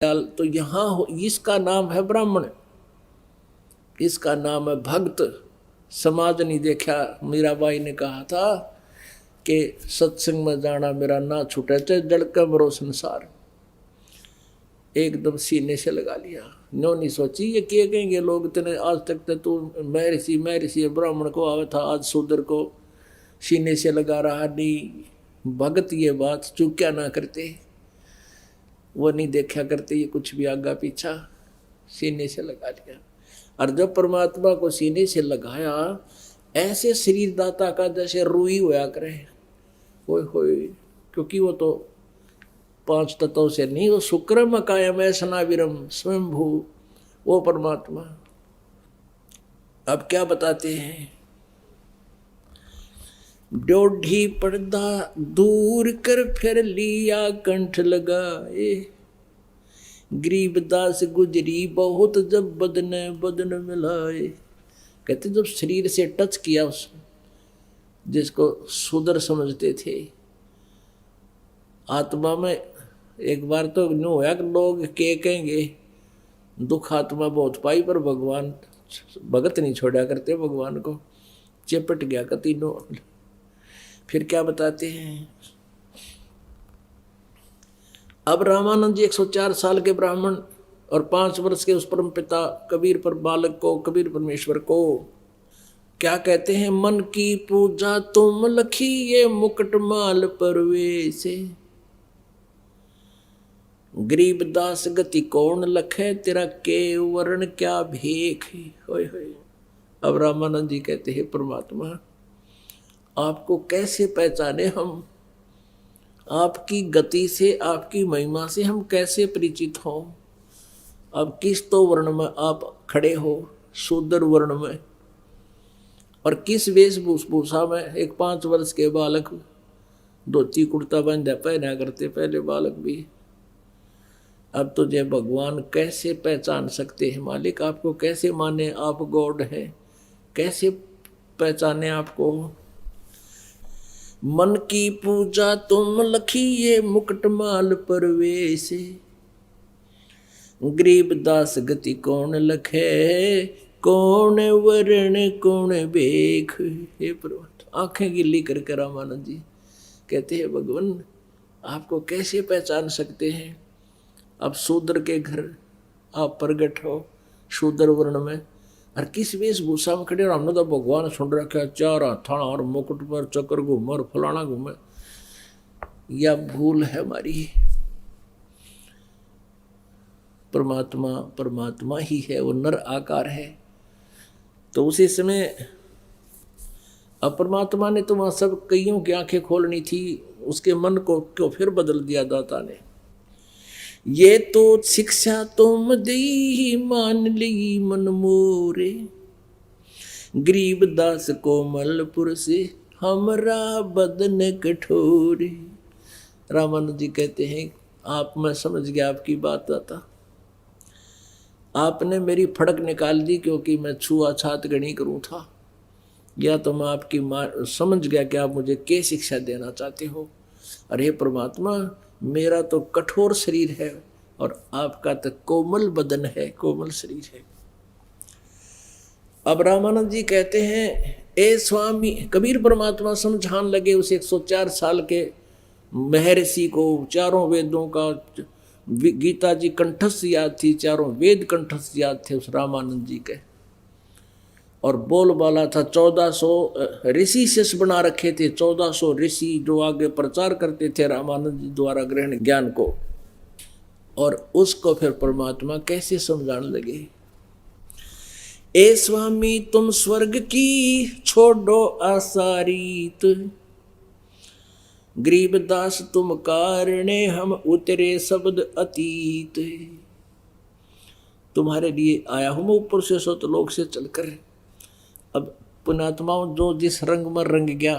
तो यहाँ इसका नाम है ब्राह्मण, इसका नाम है भक्त। समाज नहीं देखा। मीराबाई ने कहा था कि सत्संग में जाना मेरा ना छूटे चाहे जड़के मरो संसार। एकदम सीने से लगा लिया। नो नहीं सोची ये क्या कहेंगे लोग, इतने आज तक तो तू मैं ऋषि ब्राह्मण को आवे था, आज शूद्र को सीने से लगा रहा। नहीं भगत ये बात चूक्या ना करते, वो नहीं देखा करते ये कुछ भी आगा पीछा, सीने से लगा लिया। और जब परमात्मा को सीने से लगाया, ऐसे शरीर दाता का जैसे रूई होया करे। होय होय, क्योंकि वो तो 5 तत्वों से नहीं, वो शुक्रम कायम है सनाविरम स्वयंभू, वो परमात्मा। अब क्या बताते हैं, डोढ़ी पर्दा दूर कर फिर लिया कंठ लगाए, गरीबदास गुजरी बहुत जब बदन बदन मिलाए। कहते जब शरीर से टच किया उस जिसको सुदर समझते थे, आत्मा में एक बार तो नो होया कि लोग के कहेंगे दुख आत्मा बहुत पाई, पर भगवान भगत नहीं छोड़ा करते, भगवान को चेपट गया का तीनों। फिर क्या बताते हैं, अब रामानंद जी 104 साल के ब्राह्मण और 5 वर्ष के उस परम पिता कबीर पर बालक को, कबीर परमेश्वर को क्या कहते हैं, मन की पूजा तुम लखी ये मुकुट माल परवेसे, गरीबदास गति कौन लखे तेरा के वर्ण क्या भेख। होय होय। अब रामानंद जी कहते हैं परमात्मा आपको कैसे पहचाने हम, आपकी गति से आपकी महिमा से हम कैसे परिचित हो। अब किस तो वर्ण में आप खड़े हो, शूद्र वर्ण में, और किस वेशभूषा में। एक 5 वर्ष के बालक धोती कुर्ता बांधा पहना करते पहले बालक भी। अब तो जय भगवान कैसे पहचान सकते हैं मालिक, आपको कैसे माने आप गॉड हैं, कैसे पहचाने आपको। मन की पूजा तुम लखी ये मुकुट माल परवेसे, गरीबदास गति कौन लखे कौन वर्ण कौन बेख। हे प्रभु, आंखें गिल्ली करके रामानंद जी कहते हैं भगवान आपको कैसे पहचान सकते हैं। अब शूद्र के घर आप प्रगट हो, शूद्र वर्ण में, और किस वेशभूषा में खड़े, और हमने तो भगवान सुन रखा 4 हथाना और मुकुट पर चक्र घूमे और फलाना घूमे। यह भूल है हमारी। परमात्मा परमात्मा ही है, वो नर आकार है। तो उसी समय अब परमात्मा ने तो वहां सब कईयों की आंखें खोलनी थी, उसके मन को क्यों फिर बदल दिया दाता ने। ये तो शिक्षा तुम दी मान ली मन मोरे, गरीबदास कोमलपुर से हमरा बदन कठोरे। रामानंद जी कहते हैं आप, मैं समझ गया आपकी बात आता, आपने मेरी फड़क निकाल दी क्योंकि मैं छुआछात गणी करूं था, या तो मैं आपकी समझ गया कि आप मुझे क्या शिक्षा देना चाहते हो। अरे परमात्मा मेरा तो कठोर शरीर है और आपका तो कोमल बदन है, कोमल शरीर है। अब रामानंद जी कहते हैं ए स्वामी, कबीर परमात्मा समझाने लगे उस 104 साल के महर्षि को, चारों वेदों का, गीता जी कंठस्थ याद थी, चारों वेद कंठस्थ याद थे उस रामानंद जी के, और बोलबाला था। 1400 ऋषि शिष्य बना रखे थे, 1400 ऋषि जो आगे प्रचार करते थे रामानंद जी द्वारा ग्रहण ज्ञान को। और उसको फिर परमात्मा कैसे समझाने लगे, ए स्वामी तुम स्वर्ग की छोड़ो आसारीत, गरीबदास तुम कारणे हम उतरे शब्द अतीत। तुम्हारे लिए आया हूं मैं ऊपर से सतलोक से चलकर। अब पुण्यात्माओं जो जिस रंग में रंग गया,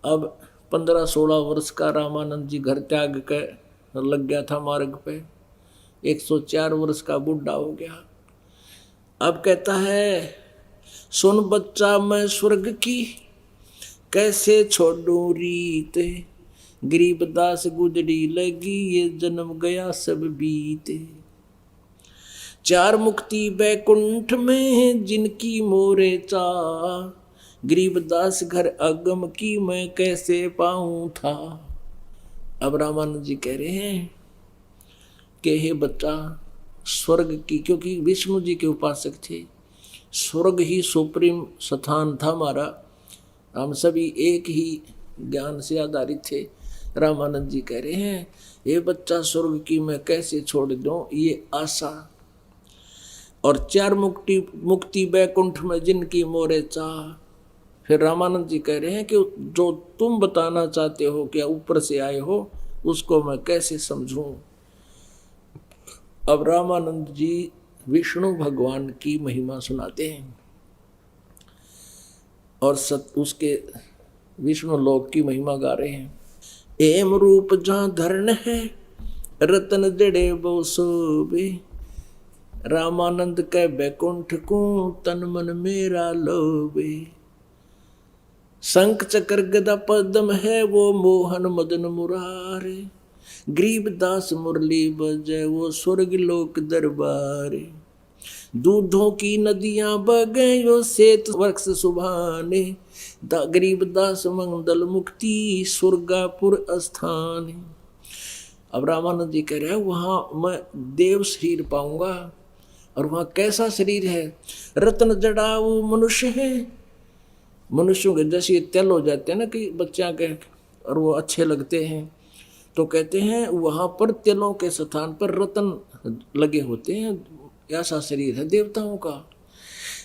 अब 15-16 वर्ष का रामानंद जी घर त्याग के लग गया था मार्ग पे, 104 वर्ष का बुढ़ा हो गया। अब कहता है सुन बच्चा मैं स्वर्ग की कैसे छोड़ूं रीत, गरीबदास गुजरी लगी, ये जन्म गया सब बीते। चार मुक्ति बैकुंठ में जिनकी मोरे चाह, गरीबदास घर अगम की मैं कैसे पाऊं था। अब रामानंद जी कह रहे हैं कि हे बच्चा, स्वर्ग की, क्योंकि विष्णु जी के उपासक थे, स्वर्ग ही सुप्रीम स्थान था हमारा, हम सभी एक ही ज्ञान से आधारित थे। रामानंद जी कह रहे हैं ये बच्चा, स्वर्ग की मैं कैसे छोड़ दूं ये आशा। और चार मुक्ति बैकुंठ में जिनकी मोरे चाह। फिर रामानंद जी कह रहे हैं कि जो तुम बताना चाहते हो क्या ऊपर से आए हो, उसको मैं कैसे समझूं। अब रामानंद जी विष्णु भगवान की महिमा सुनाते हैं और उसके विष्णु लोक की महिमा गा रहे हैं। एम रूप जहाँ धरण है, रतन जड़े बहु शोभे, रामानंद के बैकुंठ को तन मन मेरा लोभे। शंख चक्र गदा पद्म है वो मोहन मदन मुरारे, गरीबदास मुरली बजे वो स्वर्ग लोक दरबारे। दूधों की नदियां बगे यो श्वेत वृक्ष सुभाने, गरीबदास मंगल मुक्ति स्वर्गापुर स्थान। अब रामानंद जी कह रहे हैं वहां मैं देव शरीर पाऊंगा, और वहां कैसा शरीर है, रत्न जड़ाऊ मनुष्य है। मनुष्यों के जैसे तेल हो जाते हैं ना कि बच्चा के, और वो अच्छे लगते हैं, तो कहते हैं वहां पर तेलों के स्थान पर रत्न लगे होते हैं, ऐसा शरीर है देवताओं का।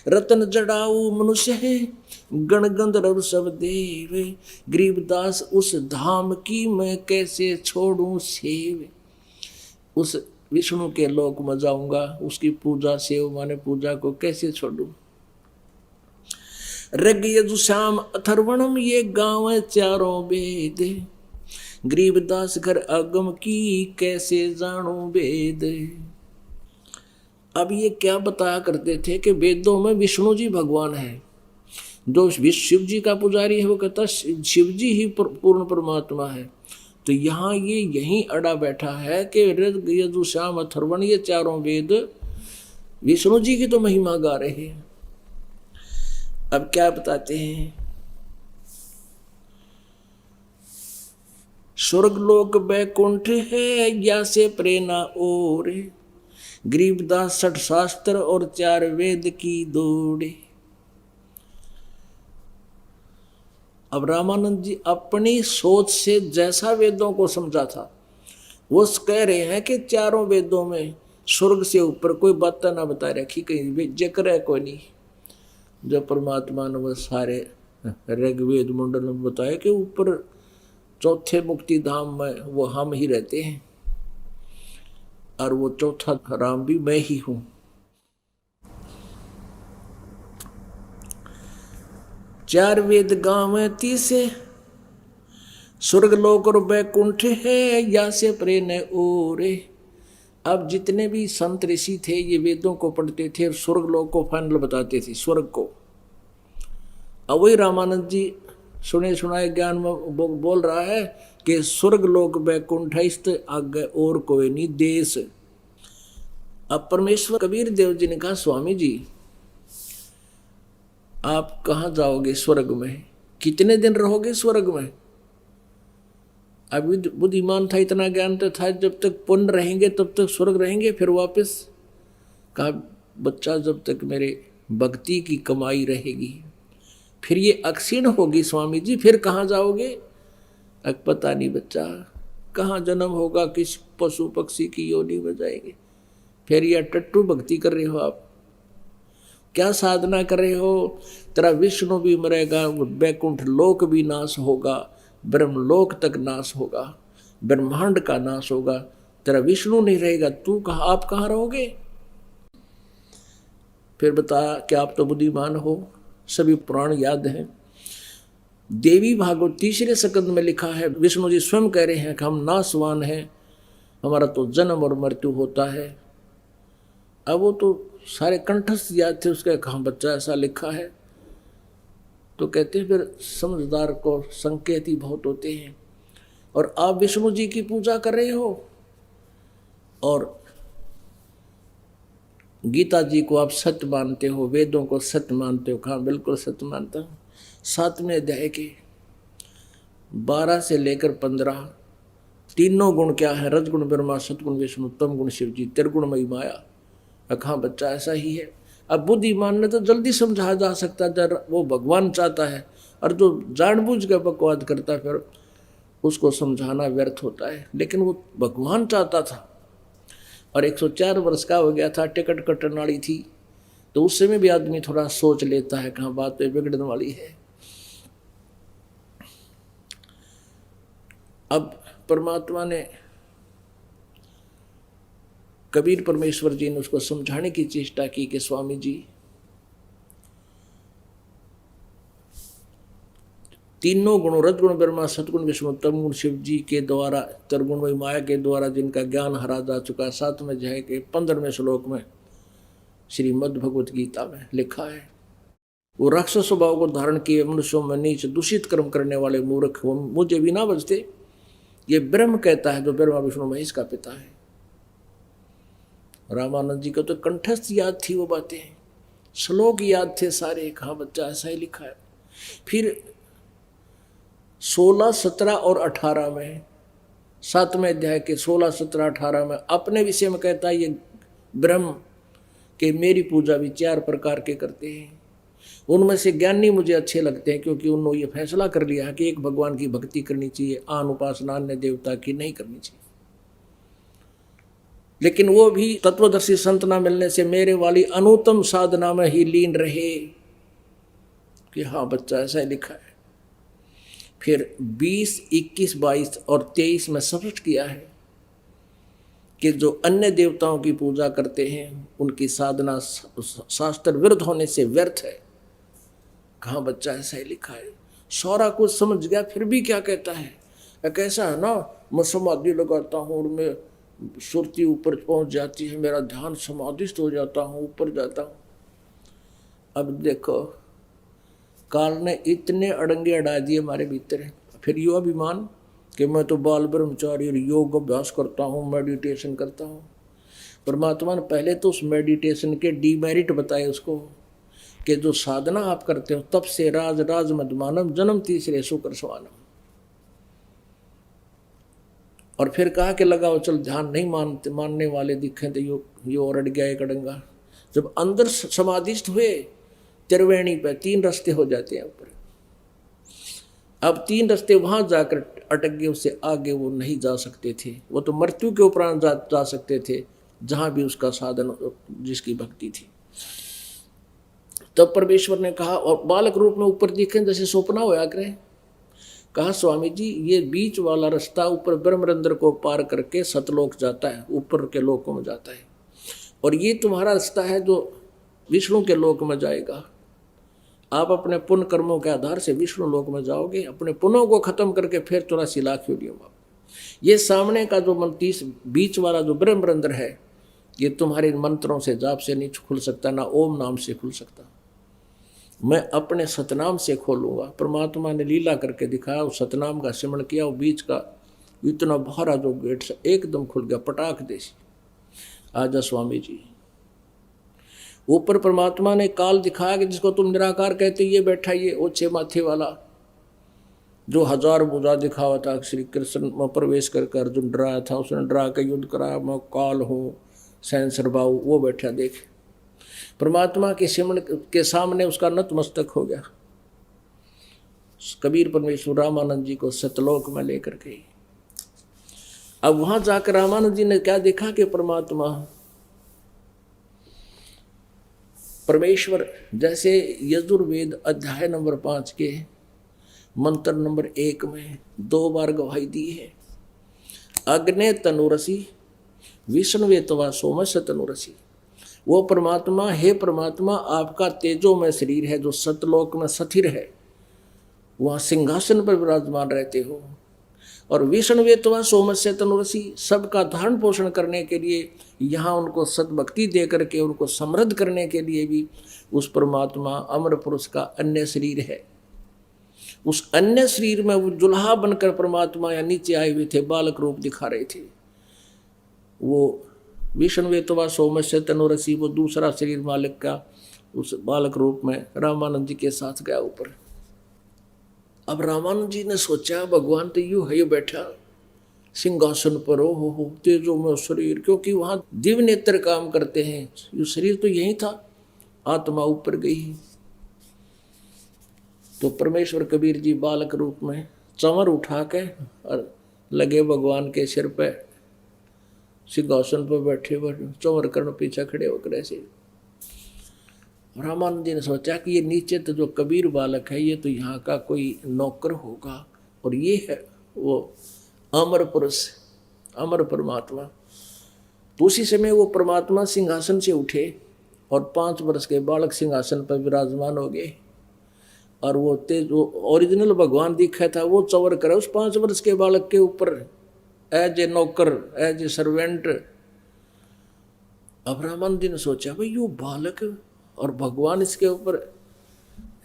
रतन जड़ाऊ मनुष्य है, गण गंधर्व सब देव, गरीबदास उस धाम की मैं कैसे छोड़ूं सेव। उस विष्णु के लोक में जाऊंगा, उसकी पूजा सेव माने पूजा को कैसे छोड़ूं। ऋग यजु श्याम अथर्वणम ये गाँव है चारों वेद, गरीबदास घर अगम की कैसे जानू वेद। अब ये क्या बताया करते थे कि वेदों में विष्णु जी भगवान है, जो शिव जी का पुजारी है वो कहता शिव जी ही पूर्ण परमात्मा है। तो यहाँ ये यहीं अड़ा बैठा है कि ऋग यजु श्याम अथर्वण ये चारों वेद विष्णु जी की तो महिमा गा रहे हैं। अब क्या बताते हैं, स्वर्ग लोक बैकुंठ है या से प्रेरणा और, गरीबदास 60 शास्त्र और 4 वेद की दौड़े। अब रामानंद जी अपनी सोच से जैसा वेदों को समझा था वो कह रहे हैं कि चारों वेदों में स्वर्ग से ऊपर कोई बात ना बता रखी, कहीं जिक्र है कोई नहीं। जब परमात्मा ने वो सारे ऋग्वेद मंडल में बताया कि ऊपर चौथे मुक्ति धाम में वो हम ही रहते हैं, और वो चौथा राम भी मैं ही हूं। चार वेद गांव है तीसे, स्वर्ग लोक और बैकुंठ है या से प्रेरणा ओरे। अब जितने भी संत ऋषि थे ये वेदों को पढ़ते थे और स्वर्ग लोक को फाइनल बताते थे, स्वर्ग को। अब वही रामानंद जी सुने सुनाए ज्ञान में बोल रहा है कि स्वर्ग लोक बैकुंठ आगे और कोई नहीं देश। अब परमेश्वर कबीर देव जी ने कहा स्वामी जी आप कहाँ जाओगे स्वर्ग में, कितने दिन रहोगे स्वर्ग में। अभी बुद्धिमान था, इतना ज्ञान तो था, जब तक पुण्य रहेंगे तब तक स्वर्ग रहेंगे, फिर वापस। कहा बच्चा जब तक मेरे भक्ति की कमाई रहेगी, फिर ये अक्षीण होगी स्वामी जी, फिर कहाँ जाओगे। अब पता नहीं बच्चा कहाँ जन्म होगा, किस पशु पक्षी की योनि में जाएंगे। फिर यह टट्टू भक्ति कर रहे हो आप, क्या साधना कर रहे हो। तेरा विष्णु भी मरेगा, बैकुंठ लोक भी नाश होगा, ब्रह्मलोक तक नाश होगा, ब्रह्मांड का नाश होगा, तेरा विष्णु नहीं रहेगा, तू कहाँ आप कहाँ रहोगे। फिर बता कि आप तो बुद्धिमान हो, सभी पुराण याद हैं। देवी भागवत 3 स्कंद में लिखा है, विष्णु जी स्वयं कह रहे हैं कि हम नाशवान हैं, हमारा तो जन्म और मृत्यु होता है। अब वो तो सारे कंठस्थ याद थे उसके, कहाँ बच्चा ऐसा लिखा है। तो कहते हैं फिर समझदार को संकेत ही बहुत होते हैं और आप विष्णु जी की पूजा कर रहे हो और गीता जी को आप सत्य मानते हो, वेदों को सत्य मानते हो। कहाँ बिल्कुल सत्य मानता हूँ। 7वें अध्याय के 12 से लेकर 15 तीनों गुण क्या है? रजगुण ब्रह्मा, सतगुण विष्णु, तम गुण शिव जी, त्रिगुणमयी माया। कहाँ बच्चा ऐसा ही है। अब बुद्धिमान ने तो जल्दी समझा जा सकता है, वो भगवान चाहता है, और जो जानबूझ के बकवाद करता है फिर उसको समझाना व्यर्थ होता है। लेकिन वो भगवान चाहता था और 104 वर्ष का हो गया था, टिकट कटने वाली थी, तो उस समय भी आदमी थोड़ा सोच लेता है कहाँ बात पे बिगड़ने वाली है। अब परमात्मा ने, कबीर परमेश्वर जी ने उसको समझाने की चेष्टा की कि स्वामी जी, तीनों गुणों रजगुण ब्रह्मा, सतगुण विष्णु, तम गुण शिव जी के द्वारा, त्रिगुणमयी माया के द्वारा जिनका ज्ञान हरा जा चुका, 7वें अध्याय के 15वें श्लोक में श्रीमद् भगवत गीता में लिखा है। वो राक्षस स्वभाव को धारण किए मनुष्यों में नीच दूषित कर्म करने वाले मूर्ख, वो मुझे भी ना बचते। ये ब्रह्म कहता है जो ब्रह्मा विष्णु महेश का पिता है। रामानंद जी को तो कंठस्थ याद थी वो बातें, श्लोक याद थे सारे। कहाँ बच्चा ऐसा ही लिखा है। फिर 16, 17 और 18 में, 7वें अध्याय के 16, 17, 18 में अपने विषय में कहता है ये ब्रह्म के मेरी पूजा भी 4 प्रकार के करते हैं। उनमें से ज्ञानी मुझे अच्छे लगते हैं क्योंकि उन्होंने ये फैसला कर लिया है कि एक भगवान की भक्ति करनी चाहिए, आन उपासना अन्य देवता की नहीं करनी चाहिए। लेकिन वो भी तत्वदर्शी संत ना मिलने से मेरे वाली अनुत्तम साधना में ही लीन रहे। कि हाँ बच्चा ऐसा ही लिखा है। फिर 20, 21, 22 और 23 में स्पष्ट किया है कि जो अन्य देवताओं की पूजा करते हैं उनकी साधना शास्त्र विरुद्ध होने से व्यर्थ है। कहाँ बच्चा ऐसा ही लिखा है। सारा कुछ समझ गया फिर भी क्या कहता है। कैसा है ना, मैं समाधि लगाता हूँ और मैं सुरती ऊपर पहुँच जाती है, मेरा ध्यान समाधिस्थ हो जाता हूँ, ऊपर जाता हूँ। अब देखो काल ने इतने अड़ंगे अड़ा दिए हमारे भीतर। फिर यो अभिमान कि मैं तो बाल ब्रह्मचारी और योग अभ्यास करता हूँ, मेडिटेशन करता हूँ। परमात्मा ने पहले तो उस मेडिटेशन के डीमेरिट बताए उसको कि जो साधना आप करते हो तब से राज राज मदमानम जन्म तीसरे सुकर स्वानम। और फिर कहा कि लगाओ चल ध्यान नहीं मानने वाले दिखे तो यो और अड़ गया एक अड़ंगा। जब अंदर समाधिस्थ हुए त्रिवेणी पे 3 रास्ते हो जाते हैं ऊपर। अब 3 रास्ते वहां जाकर अटक गए, उससे आगे वो नहीं जा सकते थे। वो तो मृत्यु के उपरांत जा सकते थे जहां भी उसका साधन जिसकी भक्ति थी। तब परमेश्वर ने कहा, और बालक रूप में ऊपर दिखे जैसे सपना होया करे। कहा स्वामी जी ये बीच वाला रास्ता ऊपर ब्रह्मरंध्र को पार करके सतलोक जाता है, ऊपर के लोकों में जाता है, और ये तुम्हारा रास्ता है जो विष्णु के लोक में जाएगा। आप अपने पुण्य कर्मों के आधार से विष्णु लोक में जाओगे, अपने पुण्यों को खत्म करके फिर 84 लाख योनियों में। ये सामने का जो 30 बीच वाला जो ब्रह्मरंध्र है, ये तुम्हारे मंत्रों से जाप से नहीं खुल सकता, ना ओम नाम से खुल सकता। मैं अपने सतनाम से खोलूंगा। परमात्मा ने लीला करके दिखाया, उस सतनाम का सिमरण किया, वो बीच का इतना भारा जो गेट से एकदम खुल गया, पटाख देसी। आजा स्वामी जी। ऊपर परमात्मा ने काल दिखाया कि जिसको तुम निराकार कहते, ये बैठा ये ओछे माथे वाला जो 1000 भुजा दिखावा था, श्री कृष्ण में प्रवेश करके अर्जुन डराया था, उसने डरा के युद्ध कराया, मैं काल हूँ सैंसर बाऊ, वो बैठा देख। परमात्मा के सिमरण के सामने उसका नतमस्तक हो गया। कबीर परमेश्वर रामानंद जी को सतलोक में लेकर गए। अब वहां जाकर रामानंद जी ने क्या देखा कि परमेश्वर जैसे यजुर्वेद अध्याय नंबर 5 के मंत्र नंबर 1 में 2 बार गवाही दी है, अग्ने तनुरसी विष्णुवे तवा सोमस्य तनुरसी। वो परमात्मा, हे परमात्मा आपका तेजो में शरीर है जो सतलोक में स्थिर है, वहाँ सिंहासन पर विराजमान रहते हो, और विष्णुवे तवा सोमस्य तनुरसी, सबका धारण पोषण करने के लिए यहाँ उनको सतभक्ति दे करके उनको समृद्ध करने के लिए भी उस परमात्मा अमर पुरुष का अन्य शरीर है। उस अन्य शरीर में वो जुल्हा बनकर परमात्मा या नीचे आए हुए थे, बालक रूप दिखा रहे थे। वो विष्णुवेतवा सौमस्य तनुरसी, वो दूसरा शरीर मालिक का उस बालक रूप में रामानंद जी के साथ गया ऊपर। अब रामानंद जी ने सोचा भगवान तो यूं है बैठा सिंहासन पर, हो तेजो में शरीर, क्योंकि वहां दिव्य नेत्र काम करते हैं, ये शरीर तो यही था, आत्मा ऊपर गई। तो परमेश्वर कबीर जी बालक रूप में चंवर उठा के और लगे भगवान के सिर पे, सिंहासन पर बैठे चंवर कर्ण पीछे खड़े होकर ऐसे। रामानंद जी ने सोचा कि ये नीचे तो जो कबीर बालक है ये तो यहाँ का कोई नौकर होगा, और ये है वो अमर पुरुष, अमर परमात्मा। तो उसी समय वो परमात्मा सिंहासन से उठे और 5 वर्ष के बालक सिंहासन पर विराजमान हो गए। और वो तेज जो ओरिजिनल भगवान दिखा था वो चवर करे उस 5 वर्ष के बालक के ऊपर, एज ए नौकर, एज ए सर्वेंट। अब रामानंद जी ने सोचा भाई यो बालक और भगवान इसके ऊपर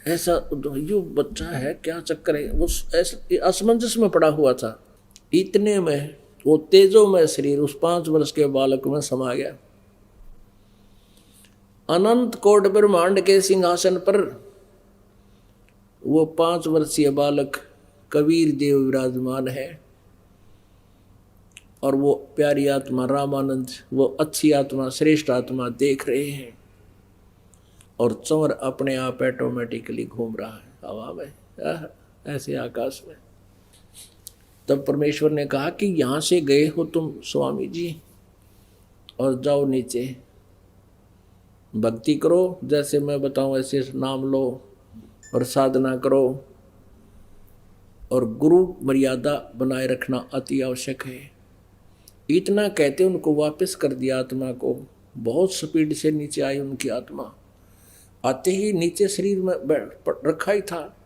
ऐसा, यो बच्चा है, क्या चक्कर है। वो ऐसे असमंजस में पड़ा हुआ था। इतने में वो तेजो में शरीर उस 5 वर्ष के बालक में समा गया। अनंत कोट ब्रह्मांड के सिंहासन पर वो 5 वर्षीय बालक कबीर देव विराजमान है। और वो प्यारी आत्मा रामानंद, वो अच्छी आत्मा, श्रेष्ठ आत्मा देख रहे हैं। और चंवर अपने आप ऑटोमेटिकली घूम रहा है हवा में, ऐसे आकाश में। तब परमेश्वर ने कहा कि यहाँ से गए हो तुम स्वामी जी, और जाओ नीचे भक्ति करो, जैसे मैं बताऊं ऐसे नाम लो और साधना करो, और गुरु मर्यादा बनाए रखना अति आवश्यक है। इतना कहते उनको वापस कर दिया आत्मा को। बहुत स्पीड से नीचे आई उनकी आत्मा। आते ही नीचे शरीर में रखा ही था,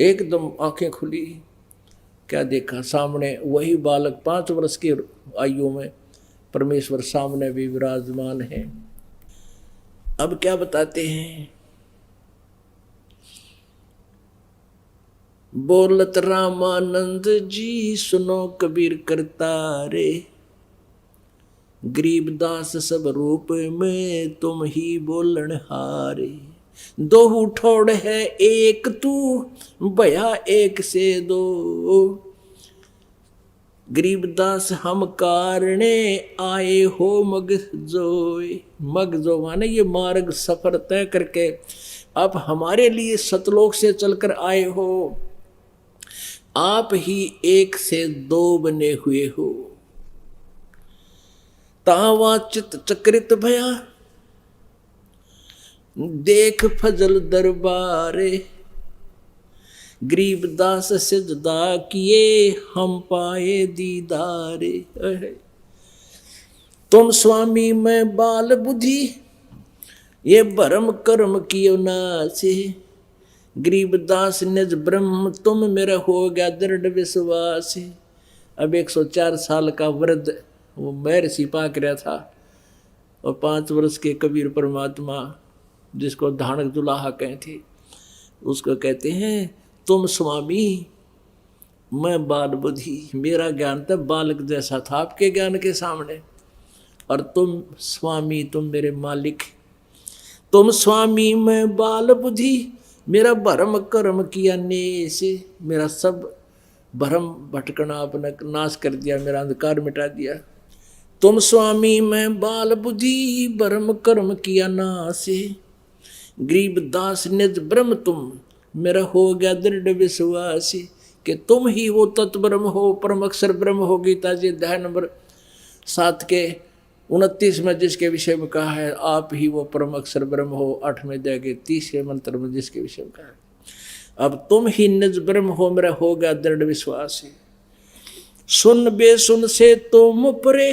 एकदम आंखें खुली, क्या देखा सामने वही बालक 5 वर्ष की आयु में परमेश्वर सामने भी विराजमान है। अब क्या बताते हैं, बोलत रामानंद जी सुनो कबीर करतारे, गरीबदास सब रूप में तुम ही बोलन हारे। दो ठोड़ है एक तू भया एक से दो, गरीबदास हम कारणे आए हो मगजोय। मगजो माने ये मार्ग सफर तय करके आप हमारे लिए सतलोक से चलकर आए हो। आप ही 1 से 2 बने हुए हो। तावा चित चक्रित भया देख फजल दरबारे, गरीबदास सिजदा किए हम पाए दीदारे। तुम स्वामी मैं बाल बुद्धि ये भरम कर्म कियो नासे, गरीबदास निज ब्रह्म तुम मेरा हो गया दृढ़ विश्वास। अब 104 साल का वृद्ध वो महर्षि पाक रहा था, और 5 वर्ष के कबीर परमात्मा जिसको धानक दुलाहा कहे थे, उसको कहते हैं तुम स्वामी मैं बाल बुद्धि। मेरा ज्ञान तब बालक जैसा था आपके ज्ञान के सामने, और तुम स्वामी तुम मेरे मालिक। तुम स्वामी मैं बाल बुद्धि, मेरा भरम कर्म किया नेस, मेरा सब भरम भटकना आपने नाश कर दिया, मेरा अंधकार मिटा दिया। तुम स्वामी मैं बाल बुद्धि भरम कर्म किया नाश, गरीबदास निज ब्रह्म तुम मेरा हो गया दृढ़ विश्वास, कि तुम ही वो तत्व ब्रह्म हो, परम अक्षर ब्रह्म हो। गीता जी अध्याय नंबर 7 के 29 में जिसके विषय में कहा है आप ही वो परम अक्षर ब्रह्म हो। 8वें अध्याय के 30वें मंत्र में जिसके विषय में कहा है अब तुम ही निज ब्रह्म हो, मेरा हो गया दृढ़ विश्वास। सुन बेसुन से तुम परे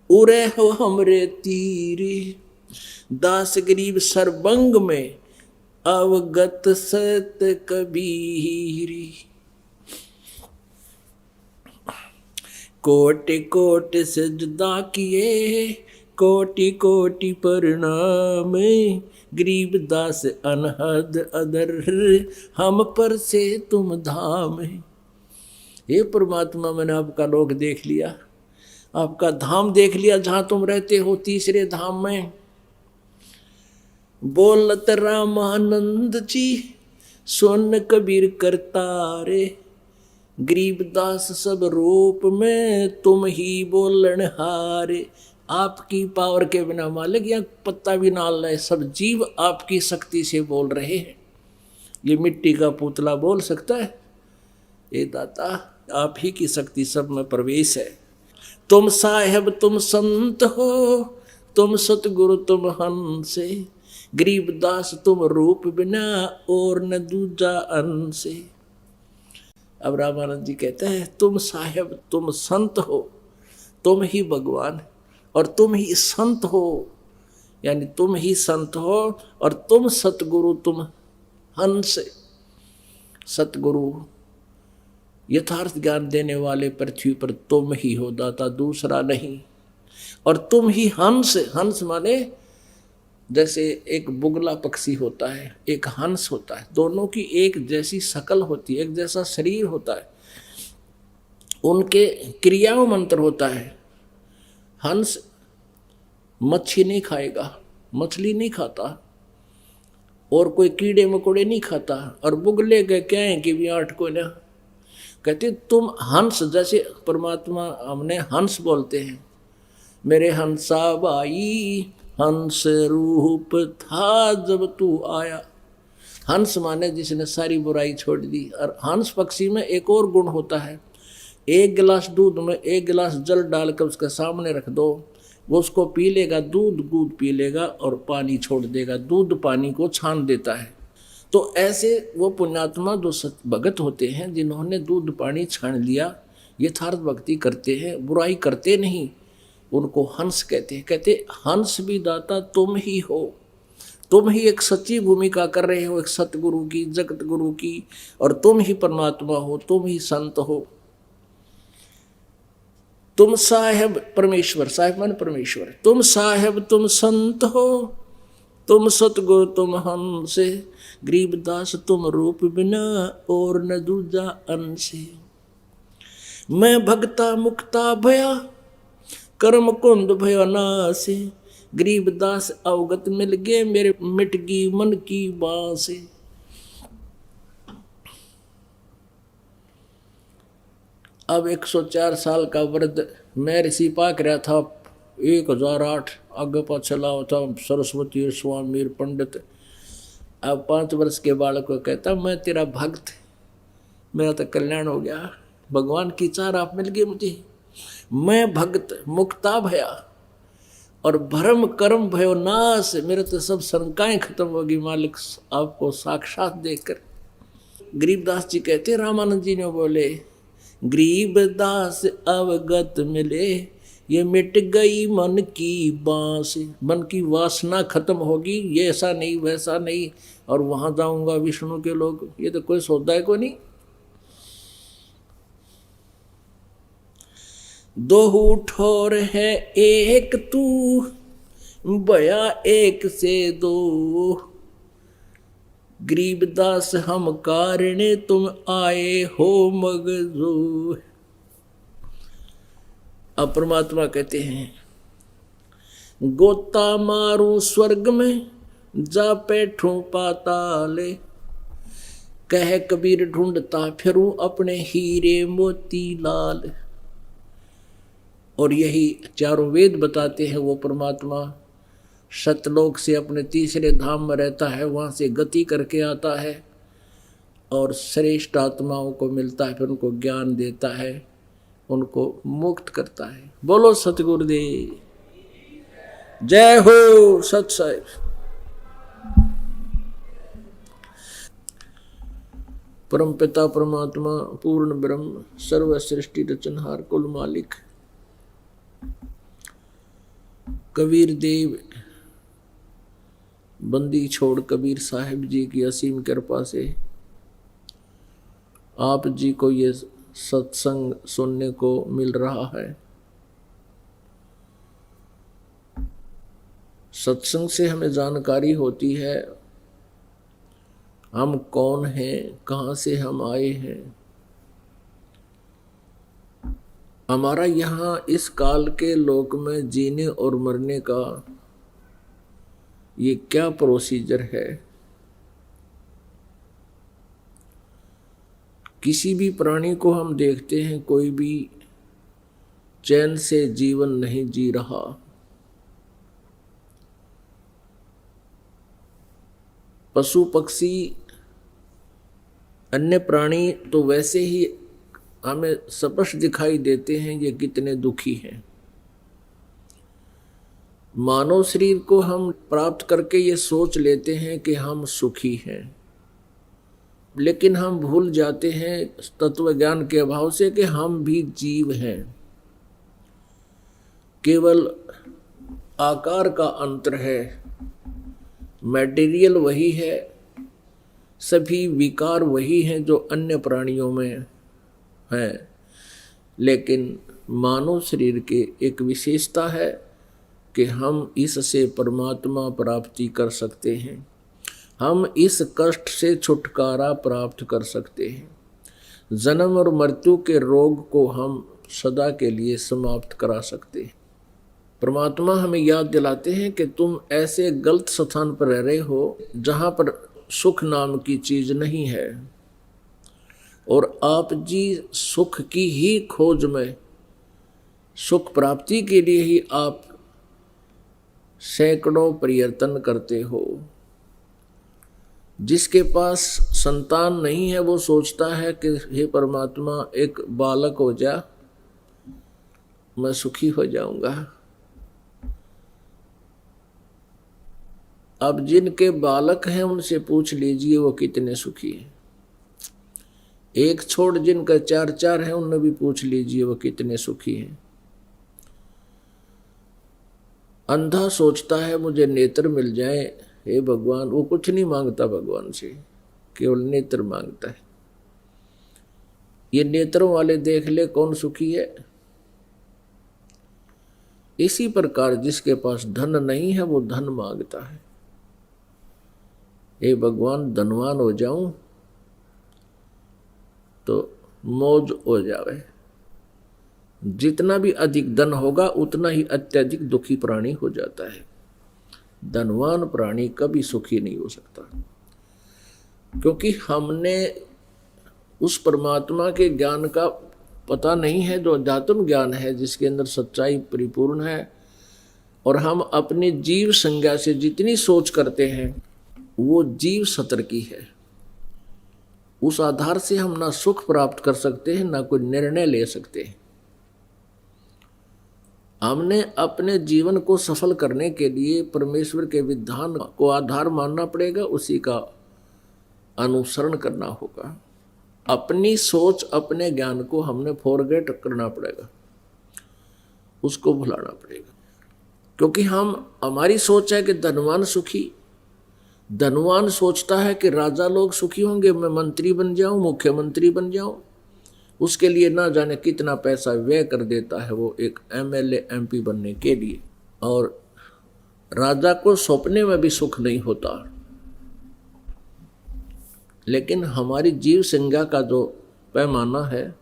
उरे हो हमरे तीरी, दास गरीब सरबंग में अवगत सत कबीरी। कोटि कोटि सजदा किए कोटि कोटि प्रणाम, गरीबदास अनहद अदर, हम पर से तुम धाम। हे परमात्मा, मैंने आपका लोक देख लिया, आपका धाम देख लिया जहां तुम रहते हो, तीसरे धाम में। बोलत रामानंद जी सुन कबीर करतारे, गरीबदास सब रूप में तुम ही बोलन हारे। आपकी पावर के बिना मालिक या पत्ता भी ना ले, सब जीव आपकी शक्ति से बोल रहे हैं। ये मिट्टी का पुतला बोल सकता है? ये दाता आप ही की शक्ति सब में प्रवेश है। तुम साहेब तुम संत हो, तुम सतगुरु तुम हंस, गरीबदास तुम रूप बिना और न दूजा अंश। अब रामानंद जी कहते हैं तुम साहेब तुम संत हो, तुम ही भगवान और तुम ही संत हो, यानी तुम ही संत हो और तुम सतगुरु तुम हंस। सतगुरु यथार्थ ज्ञान देने वाले पृथ्वी पर तुम ही हो दाता, दूसरा नहीं। और तुम ही हंस, हंस माने जैसे एक बुगला पक्षी होता है, एक हंस होता है, दोनों की एक जैसी शकल होती है, एक जैसा शरीर होता है, उनके क्रियाओं मंत्र होता है। हंस मच्छी नहीं खाएगा, मछली नहीं खाता और कोई कीड़े मकोड़े नहीं खाता, और बुगले के क्या है कि भी आठ को ना कहते तुम हंस, जैसे परमात्मा हमने हंस बोलते हैं, मेरे हंसा भाई हंस रूप था जब तू आया। हंस माने जिसने सारी बुराई छोड़ दी। और हंस पक्षी में एक और गुण होता है, एक गिलास दूध में एक गिलास जल डालकर उसके सामने रख दो, वो उसको पी लेगा, दूध पी लेगा और पानी छोड़ देगा, दूध पानी को छान देता है। तो ऐसे वो पुण्यात्मा जो भगत होते हैं जिन्होंने दूध पानी छान लिया, यथार्थ भक्ति करते हैं, बुराई करते नहीं, उनको हंस कहते हैं। कहते हंस भी दाता तुम ही हो, तुम ही एक सच्ची भूमिका कर रहे हो, एक सतगुरु की, जगत गुरु की, और तुम ही परमात्मा हो, तुम ही संत हो। तुम साहेब परमेश्वर, साहेब मान परमेश्वर, तुम साहेब तुम संत हो, तुम सतगुरु तुम हंस, गरीबदास तुम रूप बिना और न दूजा अंश। मैं भगता मुक्ता भया कर्म कुंद भयो नाश, गरीबदास अवगत मिल गए मेरे मिट गई मन की बांस। अब 104 साल का वृद्ध मैं ऋषि पाक रहा था, 1008 आगे पाछे लाओ था, सरस्वती स्वामी पंडित। अब 5 वर्ष के बालक को कहता मैं तेरा भक्त, मेरा तो कल्याण हो गया, भगवान की चार आप मिल गए मुझे। मैं भक्त मुक्ता भया और भरम कर्म भयो नाश, मेरे तो सब शंकाएं खत्म होगी मालिक आपको साक्षात देखकर। गरीबदास जी कहते, रामानंद जी ने बोले गरीबदास अवगत मिले, ये मिट गई मन की बांस, मन की वासना खत्म होगी, ये ऐसा नहीं वैसा नहीं और वहां जाऊंगा विष्णु के लोग, ये तो कोई सौदा है को नहीं। दो ठोर है एक तू, बया एक से दो, गरीबदास हम कारणे तुम आए हो मगजो। अब परमात्मा कहते हैं गोता मारू स्वर्ग में जा बैठूं पाताले, कह कबीर ढूंढता फिरूं अपने हीरे मोती लाल। और यही चारों वेद बताते हैं वो परमात्मा सतलोक से अपने तीसरे धाम में रहता है, वहाँ से गति करके आता है और श्रेष्ठ आत्माओं को मिलता है, फिर उनको ज्ञान देता है, उनको मुक्त करता है। बोलो सतगुरुदेव जय हो सत साहिब। परम पिता परमात्मा पूर्ण ब्रह्म सर्व सृष्टि रचनहार कुल मालिक कबीर देव बंदी छोड़ कबीर साहिब जी की असीम कृपा से आप जी को ये सत्संग सुनने को मिल रहा है। सत्संग से हमें जानकारी होती है हम कौन हैं, कहाँ से हम आए हैं, हमारा यहाँ इस काल के लोक में जीने और मरने का ये क्या प्रोसीजर है। किसी भी प्राणी को हम देखते हैं, कोई भी चैन से जीवन नहीं जी रहा। पशु पक्षी अन्य प्राणी तो वैसे ही हमें स्पष्ट दिखाई देते हैं ये कितने दुखी हैं। मानव शरीर को हम प्राप्त करके ये सोच लेते हैं कि हम सुखी हैं, लेकिन हम भूल जाते हैं तत्व ज्ञान के अभाव से कि हम भी जीव हैं। केवल आकार का अंतर है, मटेरियल वही है, सभी विकार वही हैं जो अन्य प्राणियों में हैं, लेकिन मानव शरीर के एक विशेषता है कि हम इससे परमात्मा प्राप्ति कर सकते हैं, हम इस कष्ट से छुटकारा प्राप्त कर सकते हैं, जन्म और मृत्यु के रोग को हम सदा के लिए समाप्त करा सकते हैं। परमात्मा हमें याद दिलाते हैं कि तुम ऐसे गलत स्थान पर रह रहे हो जहाँ पर सुख नाम की चीज नहीं है, और आप जी सुख की ही खोज में, सुख प्राप्ति के लिए ही आप सैकड़ों प्रयत्न करते हो। जिसके पास संतान नहीं है वो सोचता है कि हे परमात्मा एक बालक हो जा, मैं सुखी हो जाऊंगा। अब जिनके बालक हैं उनसे पूछ लीजिए वो कितने सुखी हैं। एक छोड़ जिनका 4-4 है उनने भी पूछ लीजिए वो कितने सुखी हैं। अंधा सोचता है मुझे नेत्र मिल जाए, हे भगवान, वो कुछ नहीं मांगता भगवान से, केवल नेत्र मांगता है। ये नेत्रों वाले देख ले कौन सुखी है। इसी प्रकार जिसके पास धन नहीं है वो धन मांगता है, हे भगवान धनवान हो जाऊं तो मौज हो जावे। जितना भी अधिक धन होगा उतना ही अत्यधिक दुखी प्राणी हो जाता है। धनवान प्राणी कभी सुखी नहीं हो सकता, क्योंकि हमने उस परमात्मा के ज्ञान का पता नहीं है जो अध्यात्म ज्ञान है, जिसके अंदर सच्चाई परिपूर्ण है, और हम अपनी जीव संज्ञा से जितनी सोच करते हैं वो जीव सतर की है। उस आधार से हम ना सुख प्राप्त कर सकते हैं ना कोई निर्णय ले सकते हैं। हमने अपने जीवन को सफल करने के लिए परमेश्वर के विधान को आधार मानना पड़ेगा, उसी का अनुसरण करना होगा। अपनी सोच अपने ज्ञान को हमने फॉरगेट करना पड़ेगा, उसको भुलाना पड़ेगा, क्योंकि हमारी सोच है कि धनवान सुखी। धनवान सोचता है कि राजा लोग सुखी होंगे, मैं मंत्री बन जाऊं, मुख्यमंत्री बन जाऊं, उसके लिए ना जाने कितना पैसा व्यय कर देता है वो एक MLA MP बनने के लिए, और राजा को सौंपने में भी सुख नहीं होता। लेकिन हमारी जीव संज्ञा का जो पैमाना है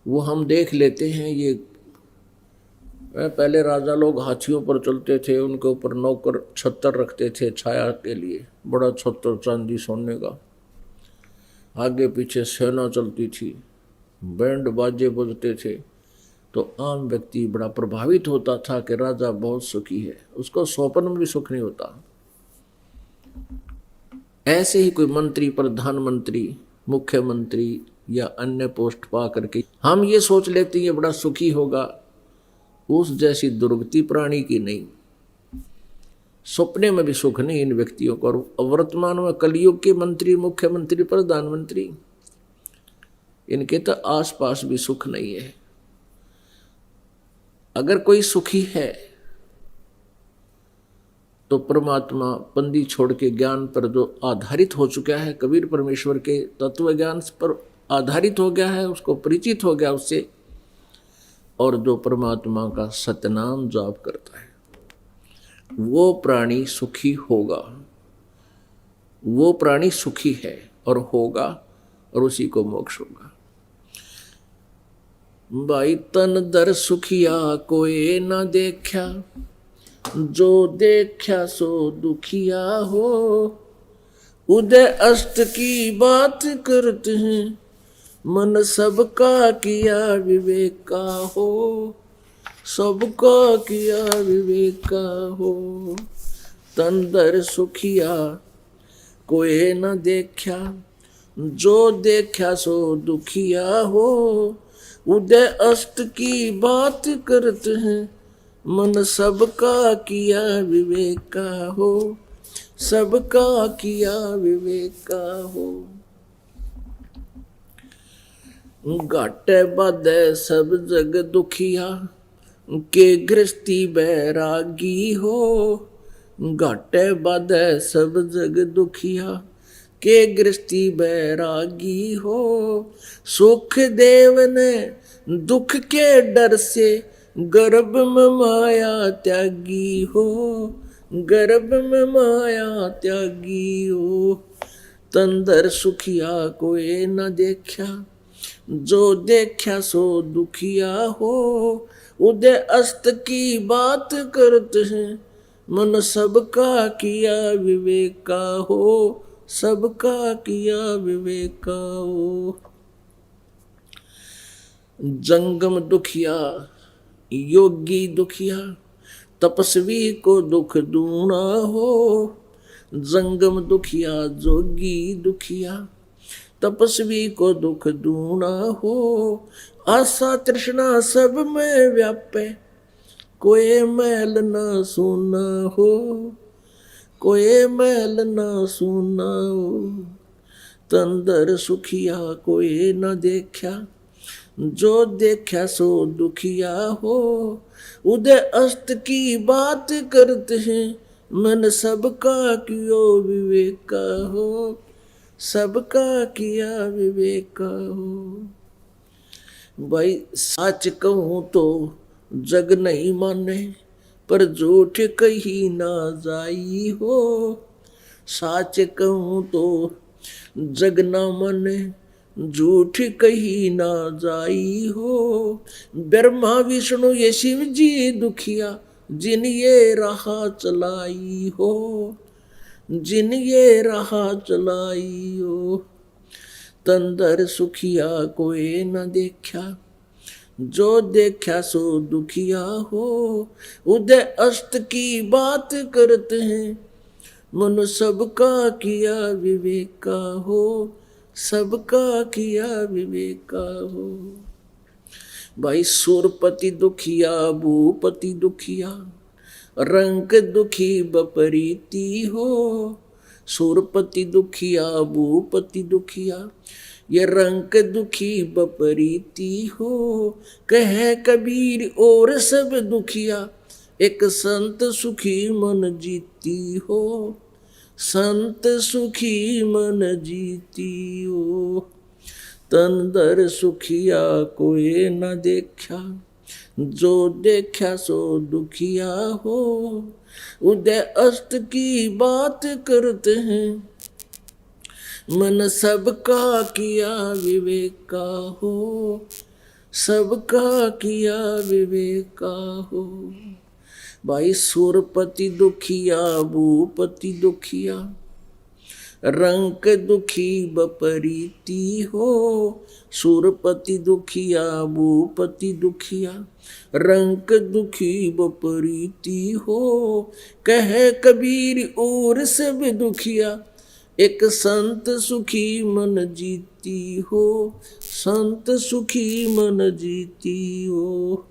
वो हम देख लेते हैं। ये पहले राजा लोग हाथियों पर चलते थे, उनके ऊपर नौकर छत्तर रखते थे छाया के लिए, बड़ा छत्तर चांदी सोने का, आगे पीछे सेना चलती थी, बैंड बाजे बजते थे, तो आम व्यक्ति बड़ा प्रभावित होता था कि राजा बहुत सुखी है, उसको सौंपन में भी सुख नहीं होता। ऐसे ही कोई मंत्री, प्रधानमंत्री, मुख्यमंत्री या अन्य पोस्ट पा करके हम ये सोच लेते हैं ये बड़ा सुखी होगा, उस जैसी दुर्गति प्राणी की नहीं। सपने में भी सुख नहीं इन व्यक्तियों को। और वर्तमान में कलयुग के मंत्री, मुख्यमंत्री, प्रधानमंत्री, इनके तो आसपास भी सुख नहीं है। अगर कोई सुखी है तो परमात्मा पंदी छोड़ के ज्ञान पर जो आधारित हो चुका है, कबीर परमेश्वर के तत्व ज्ञान पर आधारित हो गया है, उसको परिचित हो गया उससे, और जो परमात्मा का सतनाम जाप करता है, वो प्राणी सुखी होगा, वो प्राणी सुखी है और होगा, और उसी को मोक्ष होगा। भाई तन दर सुखिया कोई न देखा, जो देखा सो दुखिया हो। उदय अष्ट की बात करते हैं, मन सबका किया विवेक का हो, सबका किया विवेक का हो। तन दर सुखिया कोई न देखा, जो देखा सो दुखिया हो। उदय अष्ट की बात करते हैं, मन सबका किया विवेक का हो, सबका किया विवेक का हो। घाटे बाधे सब जग दुखिया, के गृहस्थी बैरागी हो। घाटे बाधे सब जग दुखिया, के गृहस्थी बैरागी हो। सुख देव ने दुख के डर से, गर्भ में माया त्यागी हो, गर्भ में माया त्यागी हो। तंदर सुखिया कोई न देखा, जो देखा सो दुखिया हो। उदय अस्त की बात करते हैं, मन सबका किया विवेक का हो, सबका किया विवेक का हो। जंगम दुखिया योगी दुखिया, तपस्वी को दुख दूना हो। जंगम दुखिया जोगी दुखिया, तपस्वी को दुख दूना हो। आशा तृष्णा सब में व्यापे, कोई मैल न सुना हो, कोई मैल न सुना हो। तंदर सुखिया कोई न देखा, जो देखा सो दुखिया हो। उदय अस्त की बात करते हैं, मन सबका कियो विवेक का हो, सबका किया विवेक का हो। भाई सच कहूं तो जग नहीं माने, पर झूठ कही ना जाई हो। सच कहूं तो जग ना माने, झूठ कही ना जाई हो। ब्रह्मा विष्णु ये शिव जी दुखिया, जिन ये राह चलाई हो, जिन ये राह चलाई हो। तंदर सुखिया कोई न देखा, जो देखा सो दुखिया हो। उदय अष्ट की बात करते हैं, मन सबका किया विवेक का हो, सबका किया विवेक का हो। भाई सुरपति दुखिया भूपति दुखिया, रंग दुखी बपरीती हो। सुरपति दुखिया भूपति दुखिया, ये रंग दुखी बपरीती हो। कहे कबीर और सब दुखिया, एक संत सुखी मन जीती हो, संत सुखी मन जीती हो। तन दर सुखिया कोई न देखा, जो देखा सो दुखिया हो। उदय अष्ट की बात करते हैं, मन सबका किया विवेक का हो, सबका किया विवेक का हो। भाई सुरपति दुखिया भूपति दुखिया, रंक दुखी बपरीती हो। सुरपति दुखिया भूपति दुखिया, रंक दुखी बपरीती हो। कहे कबीर और सब दुखिया, एक संत सुखी मन जीती हो, संत सुखी मन जीती हो।